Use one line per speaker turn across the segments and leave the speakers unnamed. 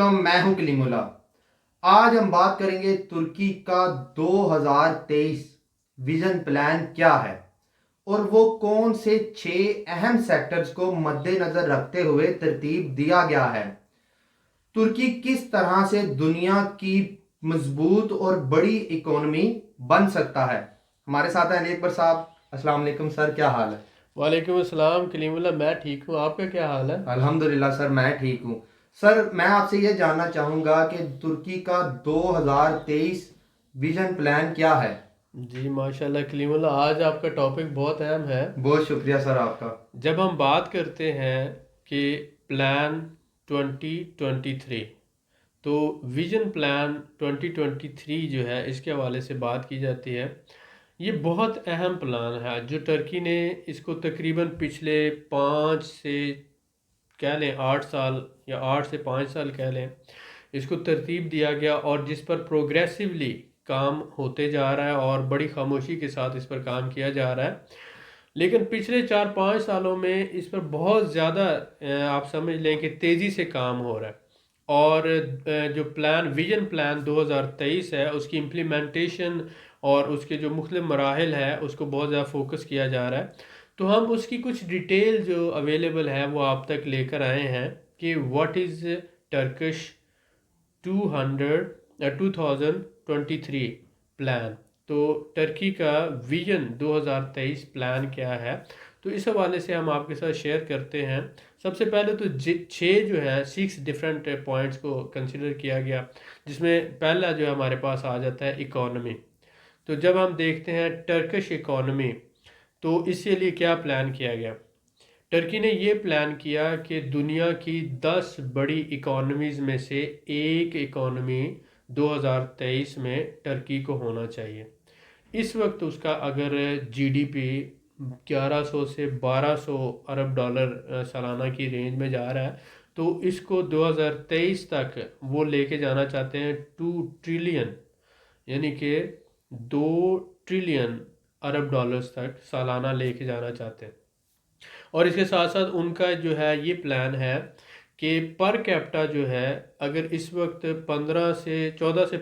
علیکم، میں ہوں کلیم اللہ۔ آج ہم بات کریں گے ترکی کا 2023 ویژن پلان کیا ہے اور وہ کون سے 6 اہم سیکٹرز کو مد نظر رکھتے ہوئے ترتیب دیا گیا ہے۔ ترکی کس طرح سے دنیا کی مضبوط اور بڑی اکانومی بن سکتا ہے۔ ہمارے ساتھ ہیں علی اکبر صاحب۔ السلام علیکم سر، کیا حال ہے؟
وعلیکم السلام کلیم اللہ، میں ٹھیک ہوں، آپ کا کیا حال ہے؟
الحمدللہ سر، میں ٹھیک ہوں۔ سر میں آپ سے یہ جاننا چاہوں گا کہ ترکی کا 2023 ویژن پلان کیا ہے؟
جی ماشاءاللہ کلیم اللہ، آج آپ کا ٹاپک بہت اہم ہے۔
بہت شکریہ سر آپ کا۔
جب ہم بات کرتے ہیں کہ پلان 2023 تو ویژن پلان 2023 جو ہے اس کے حوالے سے بات کی جاتی ہے۔ یہ بہت اہم پلان ہے جو ٹرکی نے اس کو تقریباً پچھلے 5 سے کہہ لیں 8 سال یا 8 سے 5 سال کہہ لیں اس کو ترتیب دیا گیا، اور جس پر پروگریسولی کام ہوتے جا رہا ہے اور بڑی خاموشی کے ساتھ اس پر کام کیا جا رہا ہے۔ لیکن پچھلے 4-5 سالوں میں اس پر بہت زیادہ آپ سمجھ لیں کہ تیزی سے کام ہو رہا ہے، اور جو پلان ویژن پلان 2023 ہے اس کی امپلیمنٹیشن اور اس کے جو مختلف مراحل ہے اس کو بہت زیادہ فوکس کیا جا رہا ہے۔ تو ہم اس کی کچھ ڈیٹیل جو اویلیبل ہے وہ آپ تک لے کر آئے ہیں کہ واٹ از ٹرکش 2023 پلان۔ تو ٹرکی کا ویژن 2023 پلان کیا ہے، تو اس حوالے سے ہم آپ کے ساتھ شیئر کرتے ہیں۔ سب سے پہلے تو 6 جو ہے 6 ڈیفرنٹ پوائنٹس کو کنسیڈر کیا گیا، جس میں پہلا جو ہمارے پاس آ جاتا ہے اکانومی۔ تو جب ہم دیکھتے ہیں ٹرکش اکانومی تو اس کے لیے کیا پلان کیا گیا، ٹرکی نے یہ پلان کیا کہ دنیا کی 10 بڑی اکانومیز میں سے ایک اکانومی 2023 میں ٹرکی کو ہونا چاہیے۔ اس وقت اس کا اگر جی ڈی پی 1100 سے 1200 ارب ڈالر سالانہ کی رینج میں جا رہا ہے، تو اس کو 2023 تک وہ لے کے جانا چاہتے ہیں 2 ٹریلین، یعنی کہ 2 ٹریلین ارب ڈالرز تک سالانہ لے کے جانا چاہتے ہیں۔ اور اس کے ساتھ ساتھ ان کا جو ہے یہ پلان ہے کہ پر کیپٹا جو ہے اگر اس وقت 14 سے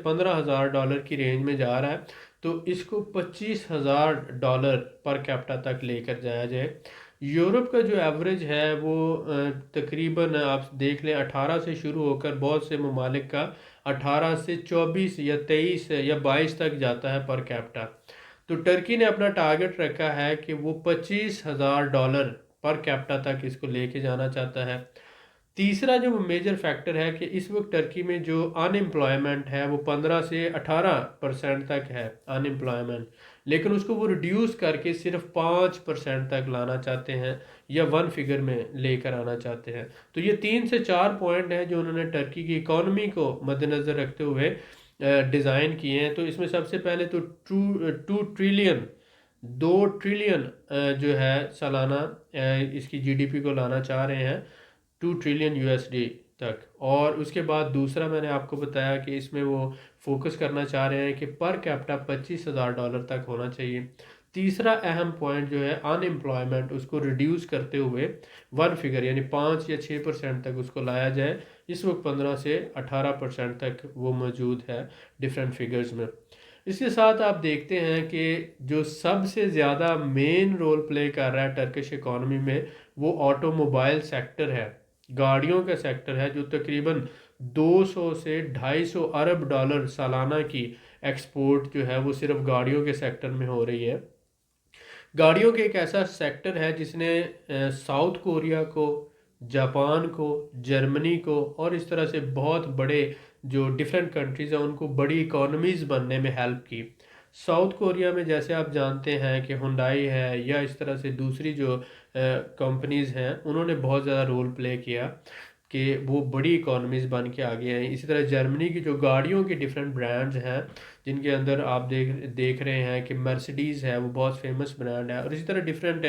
15 ہزار ڈالر کی رینج میں جا رہا ہے تو اس کو 25 ہزار ڈالر پر کیپٹا تک لے کر جایا جائے۔ یورپ کا جو ایوریج ہے وہ تقریباً آپ دیکھ لیں 18 سے شروع ہو کر بہت سے ممالک کا 18 سے 24 یا 23 یا 22 تک جاتا ہے پر کیپٹا۔ تو ٹرکی نے اپنا ٹارگٹ رکھا ہے کہ وہ 25 ہزار ڈالر پر کیپٹا تک اس کو لے کے جانا چاہتا ہے۔ تیسرا جو میجر فیکٹر ہے کہ اس وقت ٹرکی میں جو ان امپلائمنٹ ہے وہ 15 سے 18% تک ہے ان امپلائمنٹ، لیکن اس کو وہ ریڈیوس کر کے صرف 5% تک لانا چاہتے ہیں یا 1 فگر میں لے کر آنا چاہتے ہیں۔ تو یہ 3 سے 4 پوائنٹ ہیں جو انہوں نے ٹرکی کی اکانومی کو مد نظر رکھتے ہوئے ڈیزائن کیے ہیں۔ تو اس میں سب سے پہلے تو 2 ٹریلین جو ہے سالانہ اس کی جی ڈی پی کو لانا چاہ رہے ہیں 2 ٹریلین یو ایس ڈی تک، اور اس کے بعد دوسرا میں نے آپ کو بتایا کہ اس میں وہ فوکس کرنا چاہ رہے ہیں کہ پر کیپٹا 25 ہزار ڈالر تک ہونا چاہیے۔ تیسرا اہم پوائنٹ جو ہے ان امپلائمنٹ، اس کو ریڈیوس کرتے ہوئے 1 فگر یعنی 5 یا 6% تک اس کو لایا جائے۔ اس وقت 15 سے 18% تک وہ موجود ہے ڈیفرنٹ فگرز میں۔ اس کے ساتھ آپ دیکھتے ہیں کہ جو سب سے زیادہ مین رول پلے کر رہا ہے ٹرکش اکانومی میں وہ آٹو موبائل سیکٹر ہے، گاڑیوں کا سیکٹر ہے، جو تقریباً 200 سے 250 ارب ڈالر سالانہ کی ایکسپورٹ جو ہے وہ صرف گاڑیوں کے سیکٹر میں ہو رہی ہے۔ گاڑیوں کے ایک ایسا سیکٹر ہے جس نے ساؤتھ کوریا کو، جاپان کو، جرمنی کو اور اس طرح سے بہت بڑے جو ڈیفرنٹ کنٹریز ہیں ان کو بڑی اکانومیز بننے میں ہیلپ کی۔ ساؤتھ کوریا میں جیسے آپ جانتے ہیں کہ ہنڈائی ہے یا اس طرح سے دوسری جو کمپنیز ہیں انہوں نے بہت زیادہ رول پلے کیا کہ وہ بڑی اکانومیز بن کے آگے ہیں۔ اسی طرح جرمنی کی جو گاڑیوں کے ڈیفرنٹ برانڈز ہیں جن کے اندر آپ دیکھ رہے ہیں کہ مرسیڈیز ہے وہ بہت فیمس برانڈ ہے، اور اسی طرح ڈیفرنٹ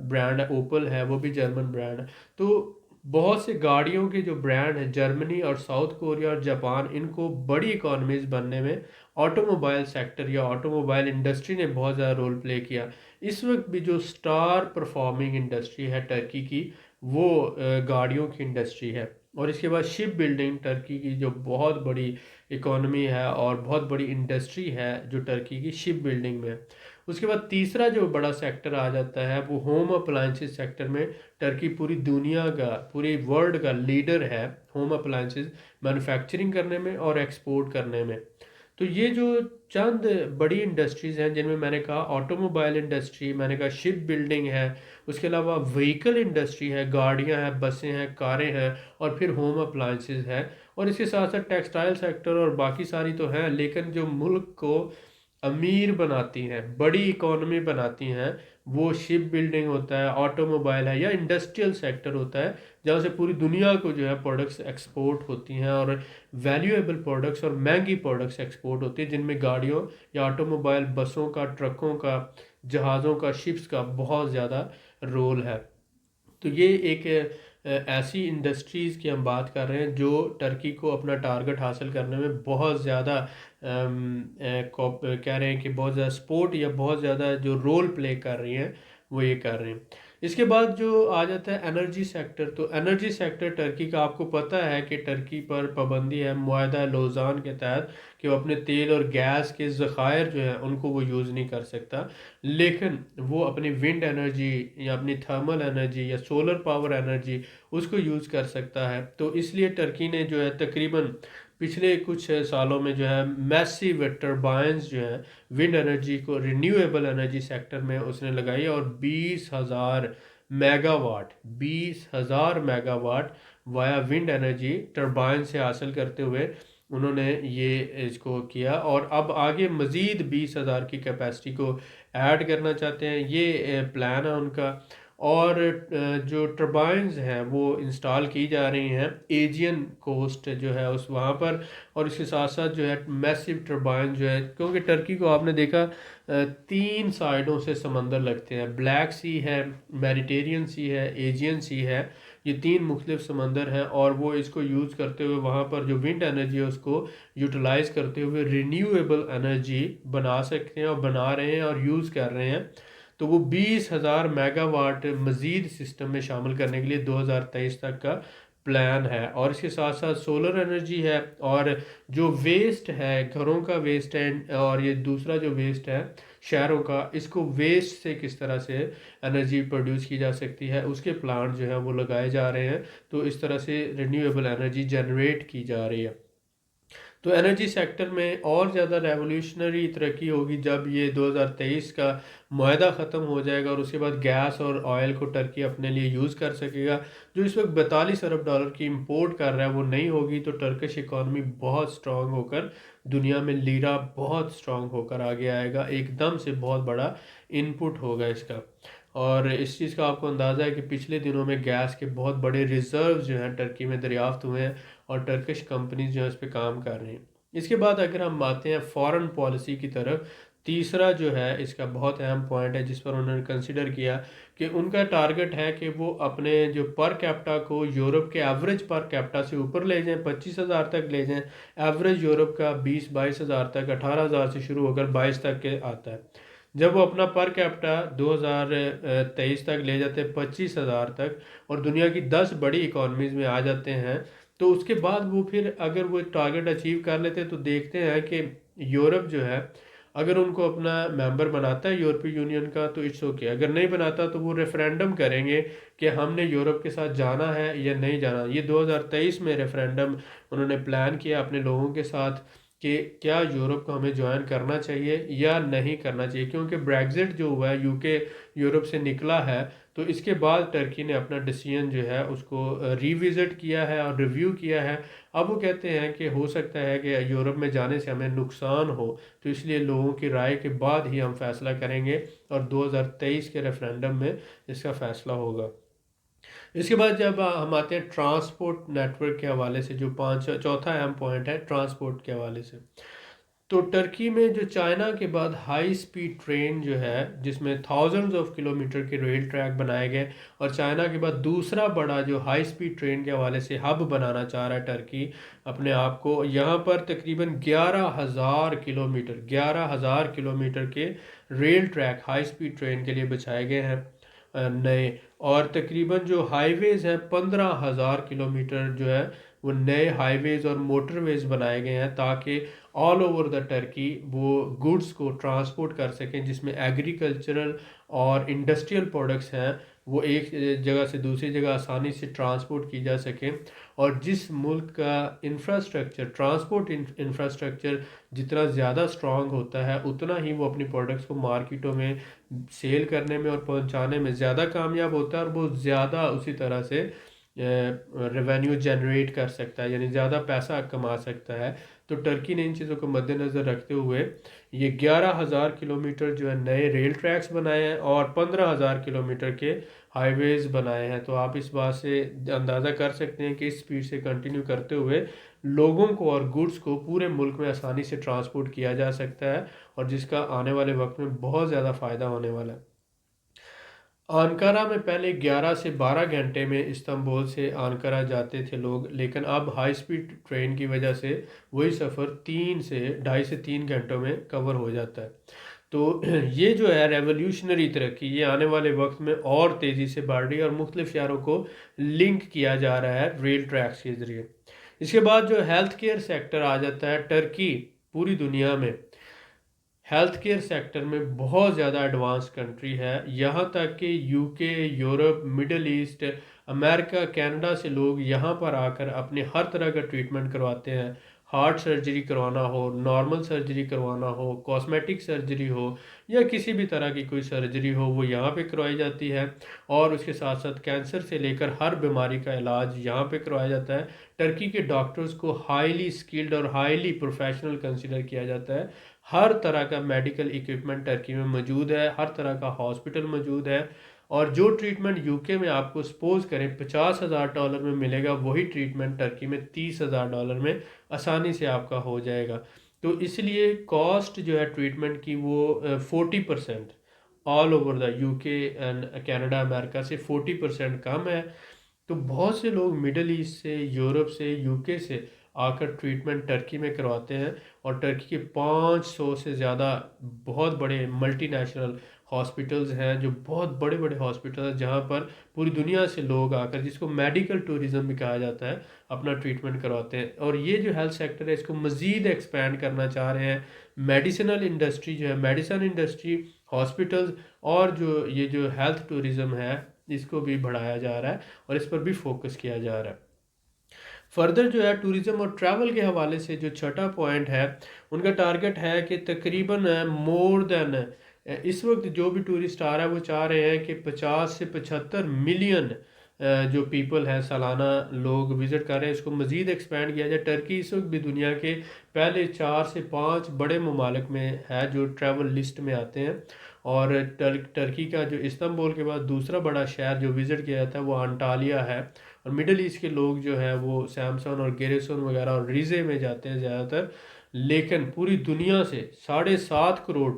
برانڈ اوپل ہے وہ بھی جرمن برانڈ ہے۔ تو بہت سے گاڑیوں کے جو برانڈ ہیں جرمنی اور ساؤتھ کوریا اور جاپان، ان کو بڑی اکانومیز بننے میں آٹو موبائل سیکٹر یا آٹو موبائل انڈسٹری نے بہت زیادہ رول پلے کیا۔ اس وقت بھی جو سٹار پرفارمنگ انڈسٹری ہے ٹرکی کی وہ گاڑیوں کی انڈسٹری ہے۔ اور اس کے بعد شپ بلڈنگ، ٹرکی کی جو بہت بڑی اکانومی ہے اور بہت بڑی انڈسٹری ہے جو ٹرکی کی شپ بلڈنگ میں ہے۔ اس کے بعد تیسرا جو بڑا سیکٹر آ جاتا ہے وہ ہوم اپلائنسز سیکٹر میں۔ ٹرکی پوری دنیا کا، پوری ورلڈ کا لیڈر ہے ہوم اپلائنسز مینوفیکچرنگ کرنے میں اور ایکسپورٹ کرنے میں۔ تو یہ جو چند بڑی انڈسٹریز ہیں جن میں نے کہا آٹو موبائل انڈسٹری، میں نے کہا شپ بلڈنگ ہے، اس کے علاوہ وہیکل انڈسٹری ہے، گاڑیاں ہیں، بسیں ہیں، کاریں ہیں، اور پھر ہوم اپلائنسز ہے، اور اس کے ساتھ ساتھ ٹیکسٹائل سیکٹر اور باقی ساری تو ہیں، لیکن جو ملک کو امیر بناتی ہیں، بڑی اکانومی بناتی ہیں، وہ شپ بلڈنگ ہوتا ہے، آٹو موبائل ہے، یا انڈسٹریل سیکٹر ہوتا ہے، جہاں سے پوری دنیا کو جو ہے پروڈکٹس ایکسپورٹ ہوتی ہیں، اور ویلیویبل پروڈکٹس اور مہنگی پروڈکٹس ایکسپورٹ ہوتی ہیں، جن میں گاڑیوں یا آٹو موبائل، بسوں کا، ٹرکوں کا، جہازوں کا، شپس کا بہت زیادہ رول ہے۔ تو یہ ایک ایسی انڈسٹریز کی ہم بات کر رہے ہیں جو ٹرکی کو اپنا ٹارگٹ حاصل کرنے میں بہت زیادہ کہہ رہے ہیں کہ بہت زیادہ سپورٹ یا بہت زیادہ جو رول پلے کر رہی ہیں وہ یہ کر رہے ہیں۔ اس کے بعد جو آ جاتا ہے انرجی سیکٹر، تو انرجی سیکٹر ٹرکی کا آپ کو پتہ ہے کہ ٹرکی پر پابندی ہے معاہدہ لوزان کے تحت کہ وہ اپنے تیل اور گیس کے ذخائر جو ہیں ان کو وہ یوز نہیں کر سکتا، لیکن وہ اپنی ونڈ انرجی یا اپنی تھرمل انرجی یا سولر پاور انرجی اس کو یوز کر سکتا ہے۔ تو اس لیے ٹرکی نے جو ہے تقریباً پچھلے کچھ سالوں میں جو ہے میسیو ٹربائنز جو ہیں ونڈ انرجی کو رینیویبل انرجی سیکٹر میں اس نے لگائی، اور 20,000 megawatt via wind energy turbine سے حاصل کرتے ہوئے انہوں نے یہ اس کو کیا، اور اب آگے مزید 20,000 کی کیپیسٹی کو ایڈ کرنا چاہتے ہیں، یہ پلان ہے ان کا۔ اور جو ٹربائنز ہیں وہ انسٹال کی جا رہی ہیں ایجین کوسٹ جو ہے اس وہاں پر، اور اس کے ساتھ ساتھ جو ہے میسیو ٹربائن جو ہے، کیونکہ ٹرکی کو آپ نے دیکھا 3 سائڈوں سے سمندر لگتے ہیں، بلیک سی ہے، میڈیٹیرین سی ہے، ایجین سی ہے، یہ 3 مختلف سمندر ہیں، اور وہ اس کو یوز کرتے ہوئے وہاں پر جو ونڈ انرجی ہے اس کو یوٹیلائز کرتے ہوئے رینیویبل انرجی بنا سکتے ہیں، اور بنا رہے ہیں اور یوز کر رہے ہیں۔ تو وہ 20,000 میگا واٹ مزید سسٹم میں شامل کرنے کے لیے 2023 تک کا پلان ہے، اور اس کے ساتھ ساتھ سولر انرجی ہے، اور جو ویسٹ ہے گھروں کا ویسٹ ہے، اور یہ دوسرا جو ویسٹ ہے شہروں کا، اس کو ویسٹ سے کس طرح سے انرجی پروڈیوس کی جا سکتی ہے، اس کے پلانٹ جو ہیں وہ لگائے جا رہے ہیں، تو اس طرح سے رینیویبل انرجی جنریٹ کی جا رہی ہے۔ تو انرجی سیکٹر میں اور زیادہ ریولیوشنری ترقی ہوگی جب یہ 2023 کا معاہدہ ختم ہو جائے گا، اور اس کے بعد گیس اور آئل کو ٹرکی اپنے لیے یوز کر سکے گا، جو اس وقت 42 ارب ڈالر کی امپورٹ کر رہا ہے وہ نہیں ہوگی، تو ٹرکش اکانومی بہت سٹرونگ ہو کر دنیا میں لیرا بہت سٹرونگ ہو کر آگے آئے گا، ایک دم سے بہت بڑا انپٹ ہوگا اس کا۔ اور اس چیز کا آپ کو اندازہ ہے کہ پچھلے دنوں میں گیس کے بہت بڑے ریزروز جو ہیں ٹرکی میں دریافت ہوئے ہیں، اور ٹرکش کمپنیز جو ہیں اس پہ کام کر رہی ہیں۔ اس کے بعد اگر ہم آتے ہیں فارن پالیسی کی طرف، تیسرا جو ہے اس کا بہت اہم پوائنٹ ہے جس پر انہوں نے کنسیڈر کیا کہ ان کا ٹارگٹ ہے کہ وہ اپنے جو پر کیپٹا کو یورپ کے ایوریج پر کیپٹا سے اوپر لے جائیں، 25,000 تک لے جائیں، ایوریج یورپ کا 20-22,000 تک، 18,000 سے شروع ہو کر 22 تک کے آتا ہے۔ جب وہ اپنا پر کیپٹا 2023 تک لے جاتے ہیں 25,000 تک، اور دنیا کی 10 بڑی اکانومیز میں آ جاتے ہیں، تو اس کے بعد وہ پھر اگر وہ ٹارگٹ اچیو کر لیتے ہیں تو دیکھتے ہیں کہ یورپ جو ہے اگر ان کو اپنا ممبر بناتا ہے یورپی یونین کا تو اٹس اوکے، اگر نہیں بناتا تو وہ ریفرینڈم کریں گے کہ ہم نے یورپ کے ساتھ جانا ہے یا نہیں جانا۔ یہ 2023 میں ریفرینڈم انہوں نے پلان کیا اپنے لوگوں کے ساتھ کہ کیا یورپ کو ہمیں جوائن کرنا چاہیے یا نہیں کرنا چاہیے، کیونکہ بریگزٹ جو ہوا ہے، یو کے یورپ سے نکلا ہے، تو اس کے بعد ٹرکی نے اپنا ڈیسیژن جو ہے اس کو ریوزٹ کیا ہے اور ریویو کیا ہے۔ اب وہ کہتے ہیں کہ ہو سکتا ہے کہ یورپ میں جانے سے ہمیں نقصان ہو، تو اس لیے لوگوں کی رائے کے بعد ہی ہم فیصلہ کریں گے، اور 2023 کے ریفرینڈم میں اس کا فیصلہ ہوگا۔ اس کے بعد جب ہم آتے ہیں ٹرانسپورٹ نیٹ ورک کے حوالے سے، جو چوتھا اہم پوائنٹ ہے ٹرانسپورٹ کے حوالے سے، تو ٹرکی میں جو چائنا کے بعد ہائی سپیڈ ٹرین جو ہے جس میں تھاؤزنڈز آف کلومیٹر کے ریل ٹریک بنائے گئے، اور چائنا کے بعد دوسرا بڑا جو ہائی سپیڈ ٹرین کے حوالے سے ہب بنانا چاہ رہا ہے ٹرکی اپنے آپ کو، یہاں پر تقریباً 11,000 کلومیٹر کے rail track high speed train کے لیے بچھائے گئے ہیں، نئے، اور تقریباً جو ہائی ویز ہیں 15,000 کلومیٹر جو ہے وہ نئے ہائی ویز اور موٹر ویز بنائے گئے ہیں تاکہ آل اوور دا ٹرکی وہ گڈس کو ٹرانسپورٹ کر سکیں، جس میں ایگریکلچرل اور انڈسٹریل پروڈکٹس ہیں وہ ایک جگہ سے دوسری جگہ آسانی سے ٹرانسپورٹ کی جا سکیں، اور جس ملک کا انفراسٹرکچر ٹرانسپورٹ انفراسٹرکچر جتنا زیادہ اسٹرانگ ہوتا ہے اتنا ہی وہ اپنی پروڈکٹس کو مارکیٹوں میں سیل کرنے میں اور پہنچانے میں زیادہ کامیاب ہوتا ہے، اور وہ زیادہ اسی طرح سے ریونیو جنریٹ کر سکتا ہے، یعنی زیادہ پیسہ کما سکتا ہے۔ تو ٹرکی نے ان چیزوں کو مد نظر رکھتے ہوئے یہ 11,000 کلومیٹر جو ہے نئے ریل ٹریکس بنائے ہیں اور 15,000 کلومیٹر کے ہائی ویز بنائے ہیں۔ تو آپ اس بات سے اندازہ کر سکتے ہیں کہ اس سپیڈ سے کنٹینیو کرتے ہوئے لوگوں کو اور گڈس کو پورے ملک میں آسانی سے ٹرانسپورٹ کیا جا سکتا ہے، اور جس کا آنے والے وقت میں بہت زیادہ فائدہ ہونے والا ہے۔ انقرہ میں پہلے 11 سے 12 گھنٹے میں استنبول سے انقرہ جاتے تھے لوگ، لیکن اب ہائی سپیڈ ٹرین کی وجہ سے وہی سفر 2.5 سے 3 گھنٹوں میں کور ہو جاتا ہے۔ تو یہ جو ہے ریولوشنری ترقی یہ آنے والے وقت میں اور تیزی سے بڑھ رہی ہے، اور مختلف شہروں کو لنک کیا جا رہا ہے ریل ٹریکس کے ذریعے۔ اس کے بعد جو ہیلتھ کیئر سیکٹر آ جاتا ہے، ٹرکی پوری دنیا میں ہیلتھ کیئر سیکٹر میں بہت زیادہ ایڈوانس کنٹری ہے، یہاں تک کہ یو کے، یورپ، مڈل ایسٹ، امریکہ، کینیڈا سے لوگ یہاں پر آ کر اپنے ہر طرح کا ٹریٹمنٹ کرواتے ہیں۔ ہارٹ سرجری کروانا ہو، نارمل سرجری کروانا ہو، کاسمیٹک سرجری ہو، یا کسی بھی طرح کی کوئی سرجری ہو وہ یہاں پہ کروائی جاتی ہے، اور اس کے ساتھ ساتھ کینسر سے لے کر ہر بیماری کا علاج یہاں پہ کروایا جاتا ہے۔ ٹرکی کے ڈاکٹرز کو ہائیلی سکلڈ اور ہائیلی پروفیشنل کنسیڈر کیا جاتا ہے۔ ہر طرح کا میڈیکل ایکوپمنٹ ٹرکی میں موجود ہے، ہر طرح کا ہاسپٹل موجود ہے، اور جو ٹریٹمنٹ یو کے میں آپ کو سپوز کریں $50,000 میں ملے گا، وہی ٹریٹمنٹ ٹرکی میں $30,000 میں آسانی سے آپ کا ہو جائے گا۔ تو اس لیے کاسٹ جو ہے ٹریٹمنٹ کی وہ 40% آل اوور دا یو کے اینڈ کینیڈا امریکہ سے 40% کم ہے۔ تو بہت سے لوگ مڈل ایسٹ سے، یورپ سے، یو کے سے آ کر ٹریٹمنٹ ٹرکی میں کرواتے ہیں، اور ٹرکی کے 500 سے زیادہ بہت بڑے ملٹی نیشنل ہاسپٹلز ہیں، جو بہت بڑے بڑے ہاسپٹل ہیں جہاں پر پوری دنیا سے لوگ آ کر، جس کو میڈیکل ٹورزم بھی کہا جاتا ہے، اپنا ٹریٹمنٹ کرواتے ہیں۔ اور یہ جو ہیلتھ سیکٹر ہے اس کو مزید ایکسپینڈ کرنا چاہ رہے ہیں، میڈیسنل انڈسٹری جو ہے، میڈیسن انڈسٹری، ہاسپٹلز، اور جو یہ جو ہیلتھ ٹورزم ہے اس کو بھی بڑھایا جا رہا ہے، اور اس پر بھی فوکس کیا جا رہا ہے۔ فردر جو ہے ٹورزم اور ٹریول کے حوالے سے جو چھٹا پوائنٹ ہے ان کا ٹارگٹ ہے کہ تقریباً مور دین اس وقت جو بھی ٹورسٹ آ رہا ہے وہ چاہ رہے ہیں کہ 50 سے 75 ملین جو پیپل ہیں سالانہ لوگ وزٹ کر رہے ہیں، اس کو مزید ایکسپینڈ کیا جائے۔ ٹرکی اس وقت بھی دنیا کے پہلے 4 سے 5 بڑے ممالک میں ہے جو ٹریول لسٹ میں آتے ہیں، اور ٹرکی کا جو استنبول کے بعد دوسرا بڑا شہر جو وزٹ کیا جاتا ہے وہ انٹالیا ہے، اور مڈل ایسٹ کے لوگ جو ہیں وہ سیمسن اور گیریسون وغیرہ اور ریزے میں جاتے ہیں زیادہ تر، لیکن پوری دنیا سے 7.5 کروڑ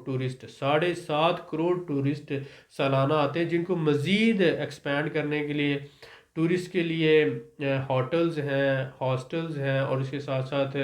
ٹورسٹ سالانہ آتے ہیں، جن کو مزید ایکسپینڈ کرنے کے لیے ٹورسٹ کے لیے ہوٹلز ہیں، ہاسٹلز ہیں، اور اس کے ساتھ ساتھ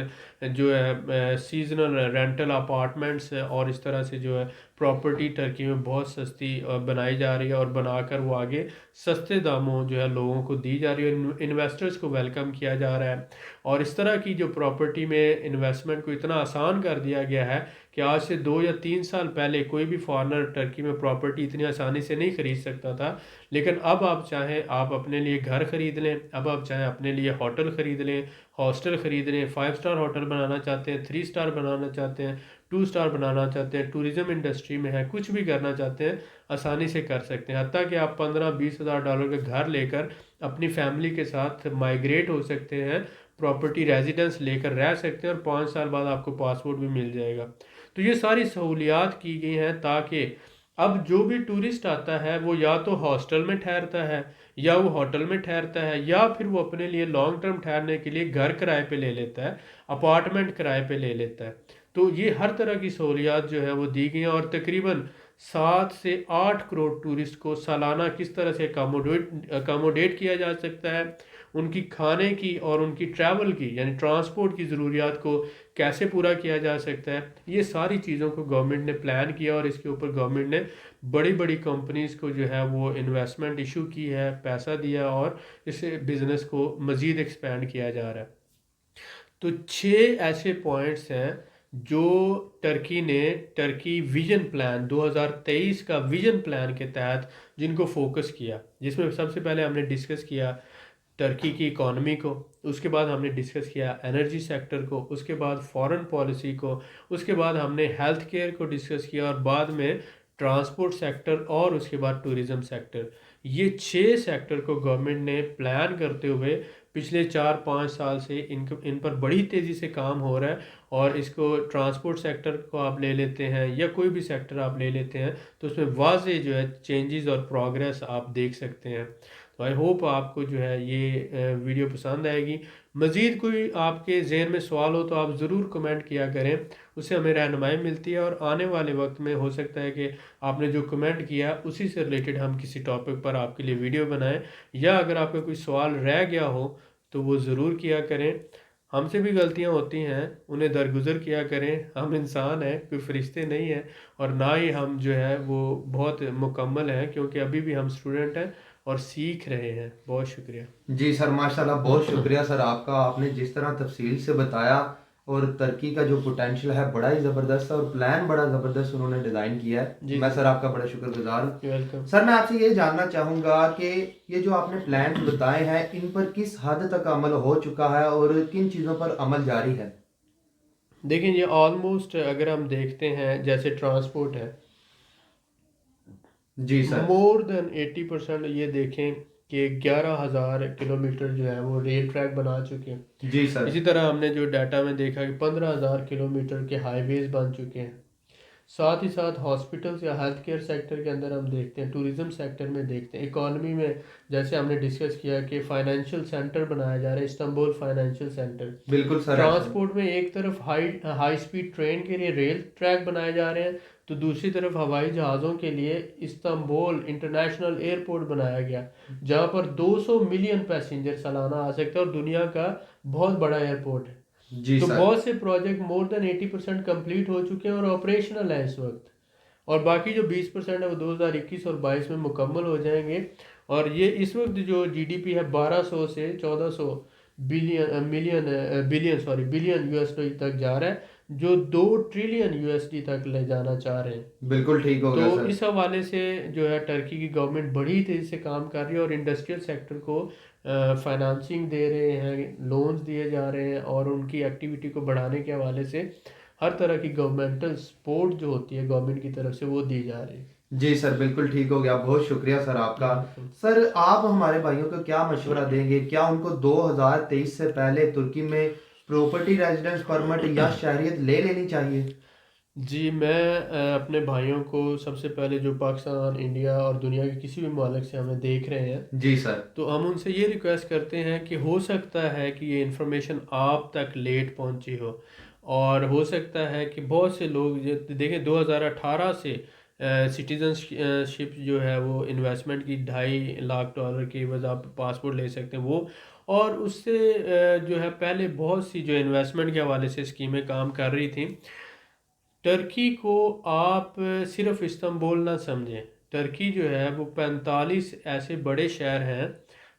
جو ہے سیزنل رینٹل اپارٹمنٹس، اور اس طرح سے جو ہے پراپرٹی ٹرکی میں بہت سستی بنائی جا رہی ہے، اور بنا کر وہ آگے سستے داموں جو ہے لوگوں کو دی جا رہی ہے، انویسٹرز کو ویلکم کیا جا رہا ہے۔ اور اس طرح کی جو پراپرٹی میں انویسٹمنٹ کو اتنا آسان کر دیا گیا ہے کہ آج سے 2 یا 3 سال پہلے کوئی بھی فارنر ٹرکی میں پراپرٹی اتنی آسانی سے نہیں خرید سکتا تھا، لیکن اب آپ چاہیں آپ اپنے لیے گھر خرید لیں، اب آپ چاہیں اپنے لیے ہوٹل خرید لیں، ہاسٹل خرید لیں، 5 سٹار ہوٹل بنانا چاہتے ہیں، 3 سٹار بنانا چاہتے ہیں، 2 سٹار بنانا چاہتے ہیں، ٹورزم انڈسٹری میں ہے، کچھ بھی کرنا چاہتے ہیں آسانی سے کر سکتے ہیں، حتیٰ کہ آپ 15-20 ہزار ڈالر کا گھر لے کر اپنی فیملی کے ساتھ مائیگریٹ ہو سکتے ہیں، پراپرٹی ریزیڈنس لے کر رہ سکتے ہیں، اور 5 سال بعد آپ کو پاسپورٹ بھی مل جائے گا۔ تو یہ ساری سہولیات کی گئی ہیں تاکہ اب جو بھی ٹورسٹ آتا ہے وہ یا تو ہاسٹل میں ٹھہرتا ہے، یا وہ ہوٹل میں ٹھہرتا ہے، یا پھر وہ اپنے لیے لانگ ٹرم ٹھہرنے کے لیے گھر کرائے پہ لے لیتا ہے، اپارٹمنٹ کرائے پہ لے لیتا ہے۔ تو یہ ہر طرح کی سہولیات جو ہے وہ دی گئی ہیں، اور تقریباً 7 سے 8 کروڑ ٹورسٹ کو سالانہ کس طرح سے اکاموڈیٹ کیا جا سکتا ہے، ان کی کھانے کی اور ان کی ٹریول کی یعنی ٹرانسپورٹ کی ضروریات کو کیسے پورا کیا جا سکتا ہے، یہ ساری چیزوں کو گورنمنٹ نے پلان کیا اور اس کے اوپر گورنمنٹ نے بڑی بڑی کمپنیز کو جو ہے وہ انویسٹمنٹ ایشو کی ہے، پیسہ دیا اور اس بزنس کو مزید ایکسپینڈ کیا جا رہا ہے۔ تو 6 ایسے پوائنٹس ہیں جو ٹرکی نے ٹرکی ویژن پلان 2023 کا ویژن پلان کے تحت جن کو فوکس کیا، جس میں سب سے پہلے ہم نے ڈسکس کیا ٹرکی کی اکانومی کو، اس کے بعد ہم نے ڈسکس کیا انرجی سیکٹر کو، اس کے بعد فارن پالیسی کو، اس کے بعد ہم نے ہیلتھ کیئر کو ڈسکس کیا اور بعد میں ٹرانسپورٹ سیکٹر اور اس کے بعد ٹورزم سیکٹر۔ یہ 6 سیکٹر کو گورنمنٹ نے پلان کرتے ہوئے پچھلے 4-5 سال سے ان پر بڑی تیزی سے کام ہو رہا ہے، اور اس کو ٹرانسپورٹ سیکٹر کو آپ لے لیتے ہیں یا کوئی بھی سیکٹر آپ لے لیتے ہیں تو اس میں واضح جو ہے چینجز اور پروگریس آپ دیکھ سکتے ہیں۔ تو آئی ہوپ آپ کو جو ہے یہ ویڈیو پسند آئے گی۔ مزید کوئی آپ کے ذہن میں سوال ہو تو آپ ضرور کمنٹ کیا کریں، اس سے ہمیں رہنمائی ملتی ہے، اور آنے والے وقت میں ہو سکتا ہے کہ آپ نے جو کمنٹ کیا اسی سے ریلیٹڈ ہم کسی ٹاپک پر آپ کے لیے ویڈیو بنائیں، یا اگر آپ کا کوئی سوال رہ گیا ہو تو وہ ضرور کیا کریں۔ ہم سے بھی غلطیاں ہوتی ہیں، انہیں درگزر کیا کریں، ہم انسان ہیں، کوئی فرشتے نہیں ہیں، اور نہ ہی ہم جو ہے وہ بہت مکمل ہیں، کیونکہ ابھی بھی ہم اسٹوڈنٹ ہیں اور سیکھ رہے ہیں۔ بہت شکریہ۔
جی سر، ماشاءاللہ بہت شکریہ سر آپ کا، آپ نے جس طرح تفصیل سے بتایا، اور ترکی کا جو پوٹینشیل ہے بڑا ہی زبردست ہے، اور پلان بڑا زبردست انہوں نے ڈیزائن کیا ہے۔ میں سر آپ کا بڑا شکر گزار ہوں۔
ویلکم۔
سر میں آپ سے یہ جاننا چاہوں گا کہ یہ جو آپ نے پلانز بتائے ہیں ان پر کس حد تک عمل ہو چکا ہے اور کن چیزوں پر عمل جاری ہے؟
دیکھیں یہ آلموسٹ اگر ہم دیکھتے ہیں جیسے ٹرانسپورٹ ہے،
جی سر۔
مور دین 80% یہ دیکھیں کہ 11,000 کلومیٹر جو ہے وہ ریل ٹریک بنا چکے ہیں۔
جی سر۔
اسی طرح ہم نے جو ڈیٹا میں دیکھا کہ 15,000 کلومیٹر کے ہائی ویز بن چکے ہیں۔ ساتھ ہی ساتھ ہاسپٹلز یا ہیلتھ کیئر سیکٹر کے اندر ہم دیکھتے ہیں، ٹورزم سیکٹر میں دیکھتے ہیں، اکانومی میں جیسے ہم نے ڈسکس کیا کہ فائنینشیل سینٹر بنایا جا رہا ہے، استنبول فائنینشیل سینٹر۔
بالکل سر۔
ٹرانسپورٹ میں ایک طرف ہائی سپیڈ ٹرین کے لیے ریل ٹریک بنائے جا رہے ہیں، تو دوسری طرف ہوائی جہازوں کے لیے استنبول انٹرنیشنل ایئرپورٹ بنایا گیا، جہاں پر 200 ملین پیسنجر سالانہ آ سکتے ہیں، اور دنیا کا بہت بڑا ایئرپورٹ ہے۔
جی
تو
سر۔
بہت سے پروجیکٹ مور دین 80% کمپلیٹ ہو چکے ہیں اور آپریشنل ہیں اس وقت، اور باقی جو 20% ہے وہ 2021 اور 22 میں مکمل ہو جائیں گے۔ اور یہ اس وقت جو جی ڈی پی ہے 1200 سے 1400 بلین یو ایس ڈی تک جا رہا ہے، جو 2 ٹریلین یو ایس ڈی تک لے جانا چاہ رہے ہیں۔
بالکل ٹھیک ہو گیا
تو
سر۔
اس حوالے سے جو ہے ٹرکی کی گورنمنٹ بڑی تیزی سے کام کر رہی ہے، اور انڈسٹریل سیکٹر کو فائنانسنگ دے رہے ہیں، لونز دیے جا رہے ہیں، اور ان کی ایکٹیویٹی کو بڑھانے کے حوالے سے ہر طرح کی گورنمنٹل سپورٹ جو ہوتی ہے گورنمنٹ کی طرف سے وہ دی جا رہی ہے۔
جی سر، بالکل ٹھیک ہو گیا، بہت شکریہ سر آپ کا۔ سر آپ ہمارے بھائیوں کو کیا مشورہ دیں گے؟ کیا ان کو 2023 سے پہلے ترکی میں پراپرٹی ریزیڈنس پرمٹ یا شہریت لے لینی چاہیے؟
جی میں اپنے بھائیوں کو سب سے پہلے جو پاکستان، انڈیا اور دنیا کے کسی بھی مالک سے ہمیں دیکھ رہے ہیں،
جی سر۔
تو ہم ان سے یہ ریکویسٹ کرتے ہیں کہ ہو سکتا ہے کہ یہ انفارمیشن آپ تک لیٹ پہنچی ہو، اور ہو سکتا ہے کہ بہت سے لوگ دیکھیں 2018 سے سٹیزن شپ جو ہے وہ انویسٹمنٹ کی $2.5 لاکھ کی عوض آپ پاسپورٹ لے سکتے ہیں وہ، اور اس سے جو ہے پہلے بہت سی جو انویسٹمنٹ کے حوالے سے اسکیمیں کام کر رہی تھیں۔ ٹرکی کو آپ صرف استنبول نہ سمجھیں، ٹرکی جو ہے وہ 45 ایسے بڑے شہر ہیں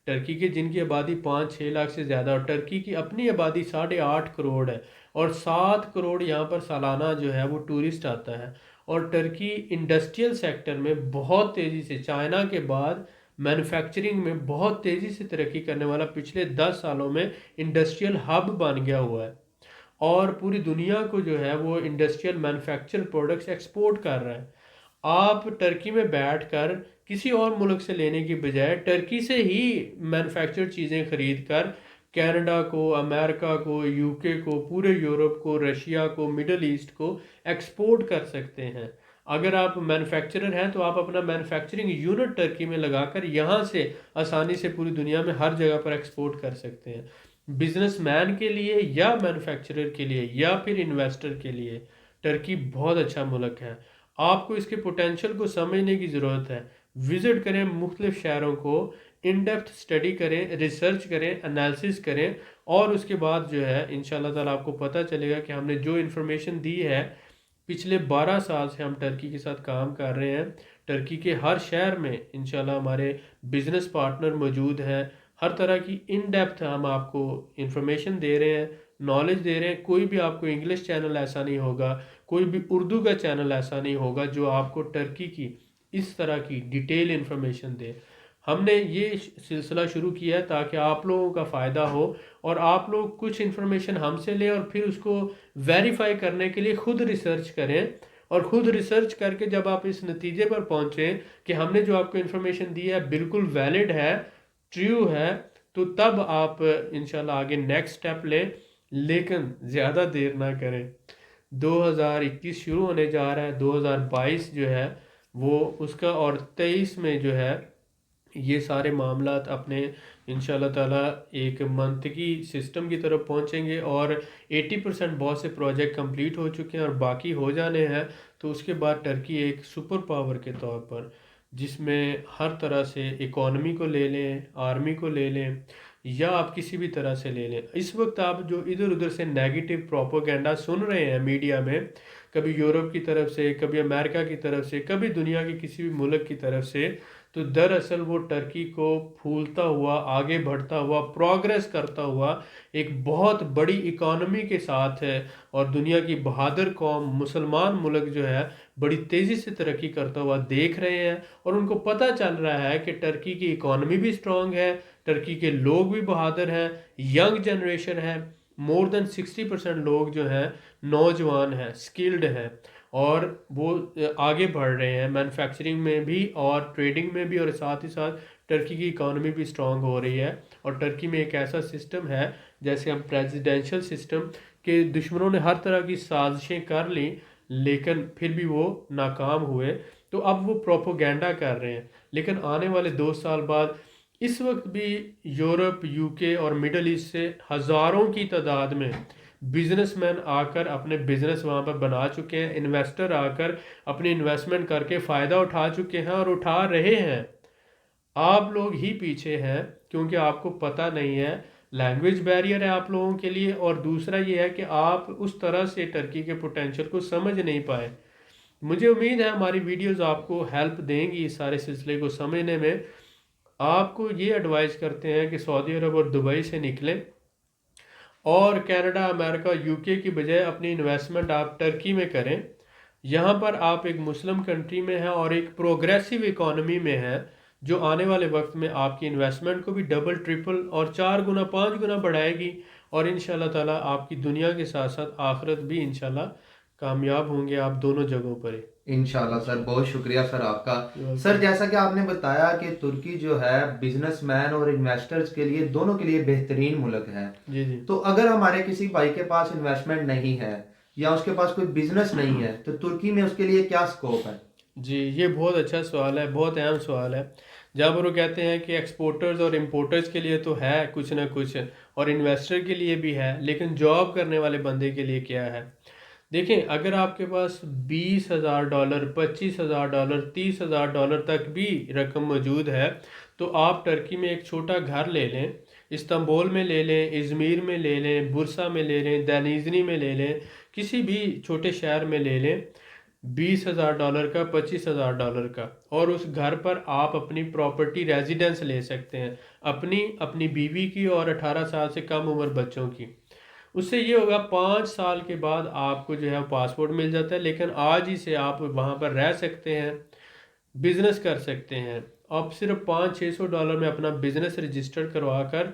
ٹرکی کے جن کی آبادی 5-6 لاکھ سے زیادہ، اور ٹرکی کی اپنی آبادی 8.5 کروڑ ہے، اور 7 کروڑ یہاں پر سالانہ جو ہے وہ ٹورسٹ آتا ہے۔ اور ٹرکی انڈسٹریل سیکٹر میں بہت تیزی سے، چائنا کے بعد مینوفیکچرنگ میں بہت تیزی سے ترقی کرنے والا، پچھلے 10 سالوں میں انڈسٹریل ہب بن گیا ہوا ہے، اور پوری دنیا کو جو ہے وہ انڈسٹریل مینوفیکچر پروڈکٹس ایکسپورٹ کر رہا ہے۔ آپ ٹرکی میں بیٹھ کر کسی اور ملک سے لینے کی بجائے ٹرکی سے ہی مینوفیکچر چیزیں خرید کر کینیڈا کو، امریکہ کو، یو کے کو، پورے یورپ کو، رشیا کو، مڈل ایسٹ کو ایکسپورٹ کر سکتے ہیں۔ اگر آپ مینوفیکچرر ہیں تو آپ اپنا مینوفیکچرنگ یونٹ ٹرکی میں لگا کر یہاں سے آسانی سے پوری دنیا میں ہر جگہ پر ایکسپورٹ کر سکتے ہیں۔ بزنس مین کے لیے یا مینوفیکچرر کے لیے یا پھر انویسٹر کے لیے ٹرکی بہت اچھا ملک ہے۔ آپ کو اس کے پوٹینشیل کو سمجھنے کی ضرورت ہے، وزٹ کریں مختلف شہروں کو، ان ڈیپتھ اسٹڈی کریں، ریسرچ کریں، انالیسس کریں، اور اس کے بعد جو ہے انشاءاللہ تعالیٰ آپ کو پتہ چلے گا کہ ہم نے جو انفارمیشن دی ہے، پچھلے 12 سال سے ہم ٹرکی کے ساتھ کام کر رہے ہیں، ٹرکی کے ہر شہر میں انشاءاللہ ہمارے بزنس پارٹنر موجود ہیں، ہر طرح کی ان ڈیپتھ ہم آپ کو انفارمیشن دے رہے ہیں، نالج دے رہے ہیں۔ کوئی بھی آپ کو انگلش چینل ایسا نہیں ہوگا، کوئی بھی اردو کا چینل ایسا نہیں ہوگا جو آپ کو ٹرکی کی اس طرح کی ڈیٹیل انفارمیشن دے۔ ہم نے یہ سلسلہ شروع کیا ہے تاکہ آپ لوگوں کا فائدہ ہو، اور آپ لوگ کچھ انفارمیشن ہم سے لیں اور پھر اس کو ویریفائی کرنے کے لیے خود ریسرچ کریں، اور خود ریسرچ کر کے جب آپ اس نتیجے پر پہنچیں کہ ہم نے جو آپ کو انفارمیشن دی ہے بالکل ویلڈ ہے، ٹریو ہے، تو تب آپ انشاءاللہ آگے نیکسٹ سٹیپ لیں، لیکن زیادہ دیر نہ کریں۔ 2021 شروع ہونے جا رہا ہے، 2022 جو ہے وہ اس کا، اور 23 میں جو ہے یہ سارے معاملات اپنے انشاءاللہ تعالیٰ ایک منطقی سسٹم کی طرف پہنچیں گے، اور 80% بہت سے پروجیکٹ کمپلیٹ ہو چکے ہیں اور باقی ہو جانے ہیں۔ تو اس کے بعد ٹرکی ایک سپر پاور کے طور پر، جس میں ہر طرح سے اکانومی کو لے لیں، آرمی کو لے لیں، یا آپ کسی بھی طرح سے لے لیں، اس وقت آپ جو ادھر ادھر سے نیگیٹو پروپوگینڈا سن رہے ہیں میڈیا میں، کبھی یورپ کی طرف سے، کبھی امریکہ کی طرف سے، کبھی دنیا کے کسی بھی ملک کی طرف سے، تو دراصل وہ ٹرکی کو پھولتا ہوا، آگے بڑھتا ہوا، پروگریس کرتا ہوا ایک بہت بڑی اکانومی کے ساتھ ہے، اور دنیا کی بہادر قوم مسلمان ملک جو ہے بڑی تیزی سے ترقی کرتا ہوا دیکھ رہے ہیں، اور ان کو پتہ چل رہا ہے کہ ٹرکی کی اکانومی بھی سٹرونگ ہے، ٹرکی کے لوگ بھی بہادر ہیں، ینگ جنریشن ہے، مور دین 60% لوگ جو ہیں نوجوان ہیں، سکلڈ ہیں، اور وہ آگے بڑھ رہے ہیں مینوفیکچرنگ میں بھی اور ٹریڈنگ میں بھی، اور ساتھ ہی ساتھ ٹرکی کی اکانومی بھی سٹرونگ ہو رہی ہے۔ اور ٹرکی میں ایک ایسا سسٹم ہے، جیسے ہم پریزیڈینشل سسٹم، کہ دشمنوں نے ہر طرح کی سازشیں کر لیں لیکن پھر بھی وہ ناکام ہوئے، تو اب وہ پروپوگینڈا کر رہے ہیں، لیکن آنے والے 2 سال بعد اس وقت بھی یورپ، یو کے اور مڈل ایسٹ سے ہزاروں کی تعداد میں بزنس مین آ کر اپنے بزنس وہاں پر بنا چکے ہیں، انویسٹر آ کر اپنی انویسٹمنٹ کر کے فائدہ اٹھا چکے ہیں اور اٹھا رہے ہیں۔ آپ لوگ ہی پیچھے ہیں کیونکہ آپ کو پتہ نہیں ہے، لینگویج بیریئر ہے آپ لوگوں کے لیے، اور دوسرا یہ ہے کہ آپ اس طرح سے ٹرکی کے پوٹینشل کو سمجھ نہیں پائے۔ مجھے امید ہے ہماری ویڈیوز آپ کو ہیلپ دیں گی اس سارے سلسلے کو سمجھنے میں۔ آپ کو یہ ایڈوائز کرتے ہیں کہ سعودی عرب اور دبئی سے نکلیں، اور کینیڈا، امریکہ، یو کے کی بجائے اپنی انویسٹمنٹ آپ ٹرکی میں کریں۔ یہاں پر آپ ایک مسلم کنٹری میں ہیں اور ایک پروگریسو اکانومی میں ہیں، جو آنے والے وقت میں آپ کی انویسٹمنٹ کو بھی ڈبل، ٹرپل اور 4 گنا، 5 گنا بڑھائے گی، اور انشاءاللہ تعالیٰ آپ کی دنیا کے ساتھ ساتھ آخرت بھی انشاءاللہ کامیاب ہوں گے آپ دونوں جگہوں پر ہی۔
انشاءاللہ سر، بہت شکریہ سر آپ کا۔ سر جیسا کہ آپ نے بتایا کہ ترکی جو ہے بزنس مین اور انویسٹرز کے لیے، دونوں کے لیے بہترین ملک ہے،
جی جی
تو اگر ہمارے کسی بھائی کے پاس انویسٹمنٹ نہیں ہے یا اس کے پاس کوئی بزنس نہیں ہے تو ترکی میں اس کے لیے کیا سکوپ ہے؟
جی، یہ بہت اچھا سوال ہے، بہت اہم سوال ہے۔ جب وہ کہتے ہیں کہ ایکسپورٹرز اور امپورٹرز کے لیے تو ہے کچھ نہ کچھ، اور انویسٹر کے لیے بھی ہے، لیکن جاب کرنے والے بندے کے لیے کیا ہے؟ دیکھیں، اگر آپ کے پاس $20,000، $25,000، $30,000 تک بھی رقم موجود ہے، تو آپ ٹرکی میں ایک چھوٹا گھر لے لیں، استنبول میں لے لیں، ازمیر میں لے لیں، برسا میں لے لیں، دینیزنی میں لے لیں، کسی بھی چھوٹے شہر میں لے لیں، $20,000 کا، $25,000 کا، اور اس گھر پر آپ اپنی پراپرٹی ریزیڈنس لے سکتے ہیں، اپنی بیوی کی اور 18 سال سے کم عمر بچوں کی۔ اس سے یہ ہوگا 5 سال کے بعد آپ کو جو ہے پاسپورٹ مل جاتا ہے، لیکن آج ہی سے آپ وہاں پر رہ سکتے ہیں، بزنس کر سکتے ہیں۔ آپ صرف $500-600 میں اپنا بزنس رجسٹر کروا کر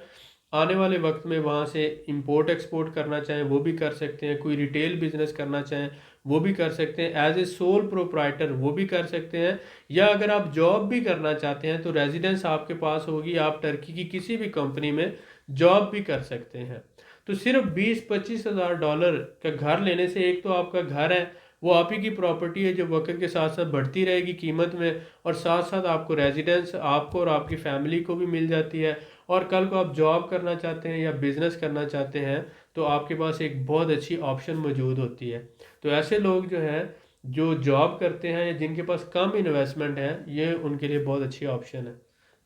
آنے والے وقت میں وہاں سے امپورٹ ایکسپورٹ کرنا چاہیں وہ بھی کر سکتے ہیں، کوئی ریٹیل بزنس کرنا چاہیں وہ بھی کر سکتے ہیں، ایز اے سول پروپرائٹر وہ بھی کر سکتے ہیں، یا اگر آپ جاب بھی کرنا چاہتے ہیں تو ریزیڈنس آپ کے پاس ہوگی، آپ ٹرکی کی کسی بھی کمپنی میں جاب بھی کر سکتے ہیں۔ تو صرف $20,000-25,000 کا گھر لینے سے، ایک تو آپ کا گھر ہے، وہ آپ ہی کی پراپرٹی ہے جو وقت کے ساتھ ساتھ بڑھتی رہے گی قیمت میں، اور ساتھ ساتھ آپ کو ریزیڈنس آپ کو اور آپ کی فیملی کو بھی مل جاتی ہے، اور کل کو آپ جاب کرنا چاہتے ہیں یا بزنس کرنا چاہتے ہیں تو آپ کے پاس ایک بہت اچھی آپشن موجود ہوتی ہے۔ تو ایسے لوگ جو ہیں جو جاب کرتے ہیں یا جن کے پاس کم انویسٹمنٹ ہے، یہ ان کے لیے بہت اچھی آپشن ہے۔